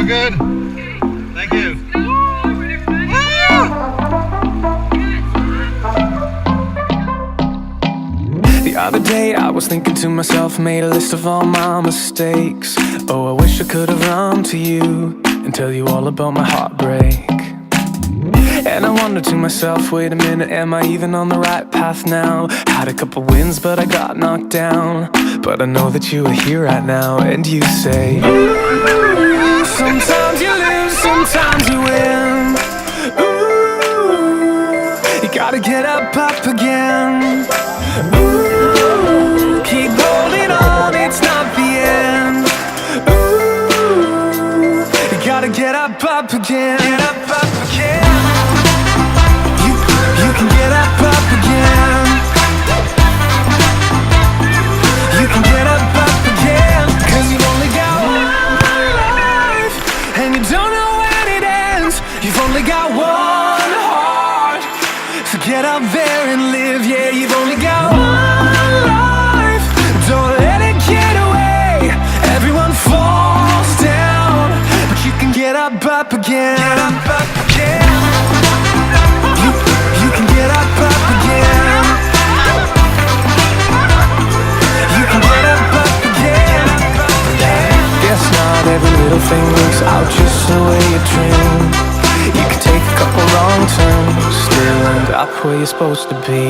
all good? Thank you. The other day I was thinking to myself, made a list of all my mistakes. Oh, I wish I could have run to you and tell you all about my heartbreak. And I wondered to myself, wait a minute, am I even on the right path now? Had a couple wins but I got knocked down, but I know that you are here right now. And you say, ooh, sometimes you lose, sometimes you win. Ooh, you gotta get up again. Ooh, keep holding on, it's not the end. Ooh, you gotta get up again. Get up again. You can get up again. You can get up again. 'Cause you've only got one life, and you don't know when it ends. You've only got one heart, so get up there and live. Yeah, you've only got one life. Don't let it get away. Everyone falls down, but you can get up again. Get up again. You can get up again. You can get up again. Guess not every little thing works out just the way you dream. You can take a couple wrong turns, still end up where you're supposed to be.